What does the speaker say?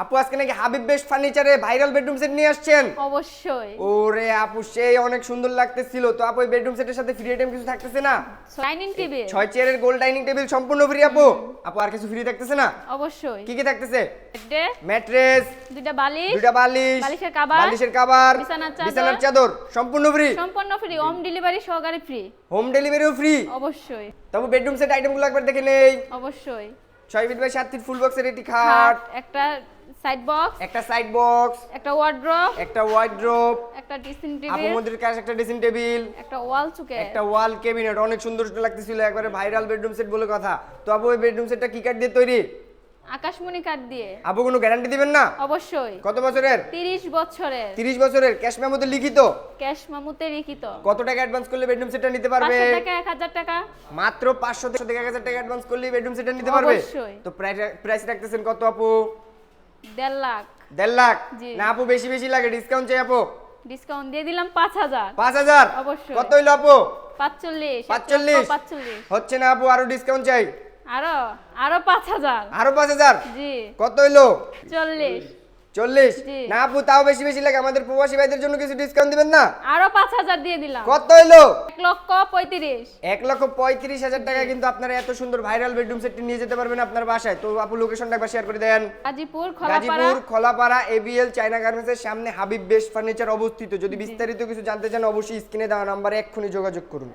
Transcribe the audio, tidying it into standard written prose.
আপু আজকে নাকি হাবিব বেস্ট ফার্নিচারে ভাইরাল বেডরুম সেট নিয়ে আসছেন। অবশ্যই। ওরে আপু সেই অনেক সুন্দর লাগতেছিল। তো আপু এই বেডরুম সেটের সাথে ফ্রি আইটেম কিছু থাকতেছে না? ডাইনিং টেবিল 6 চেয়ারের গোল ডাইনিং টেবিল সম্পূর্ণ ফ্রি আপু। আপু আর কিছু ফ্রি থাকতেছে না? অবশ্যই। কি কি থাকতেছে? বেড, ম্যাট্রেস, দুইটা বালিশ, দুটা বালিশ, বালিশের কভার, বালিশের কভার, বিছানার চাদর সম্পূর্ণ ফ্রি। সম্পূর্ণ ফ্রি, হোম ডেলিভারি সহকারে ফ্রি। হোম ডেলিভারিও ফ্রি। অবশ্যই। তবে বেডরুম সেট আইটেমগুলো একবার দেখে নেই। অবশ্যই। 6 ফিট বাই 7 ফিট ফুল বক্সের একটি খাট, খাট, একটা সাইড বক্স, একটা সাইড বক্স, একটা ওয়ার্ড্রপ, একটা ওয়ার্ড্রোব, একটা ড্রেসিং আপু টেবিল, মন্দিরের কাছে একটা ড্রেসিং টেবিল, একটা ওয়াল চুকে, একটা ওয়াল ক্যাবিনেট। অনেক সুন্দর লাগতেছিল, একবারে ভাইরাল বেডরুম সেট বলে কথা। তো আপু এই বেডরুম সেটটা কি কাঠ দিয়ে তৈরি? আকাশমণি কাঠ দিয়ে। আপু কোনো গ্যারান্টি দিবেন না? অবশ্যই। কত বছরের? 30 বছরের। 30 বছরের। ক্যাশ মেমোতে লিখিত? ক্যাশ মামুতে লিখিত। কত টাকা অ্যাডভান্স করলে বেডরুম সেটটা নিতে পারবে? 500 টাকা, 1000 টাকা। মাত্র 500 থেকে 1000 টাকা অ্যাডভান্স করলে বেডরুম সেটটা নিতে পারবে। অবশ্যই। তো প্রাইস রাখতেছেন কত আপু? 1.5 লাখ। 1.5 লাখ? জি। না আপু বেশি বেশি লাগে, ডিসকাউন্ট চাই আপু। ডিসকাউন্ট দিয়ে দিলাম 5000। 5000? অবশ্যই। কত হইলো আপু? 45। 45? 45। হচ্ছে না আপু, আরো ডিসকাউন্ট চাই। আরো 5000। আরো 5000? জি। কত হইলো? 40। 40? জি। না আপু তাও বেশি বেশি লাগে, আমাদের প্রবাসী ভাইদের জন্য কিছু ডিসকাউন্ট দিবেন না? আরো 5000 দিয়ে দিলাম। কত হইলো? 1,35,000। 1,35,000 টাকা কিন্তু আপনারা এত সুন্দর ভাইরাল বেডরুম সেটটি নিয়ে যেতে পারবেন আপনার বাসায়। তো আপু লোকেশনটা একবার শেয়ার করে দেন। গাজীপুর খোলাপাড়া। গাজীপুর খোলাপাড়া এবিএল চায়না গার্মেন্টসের সামনে হাবিব বেস্ট ফার্নিচার অবস্থিত। যদি বিস্তারিত কিছু জানতে চান অবশ্যই স্ক্রিনে দেওয়া নাম্বারে এক্ষুনি যোগাযোগ করুন।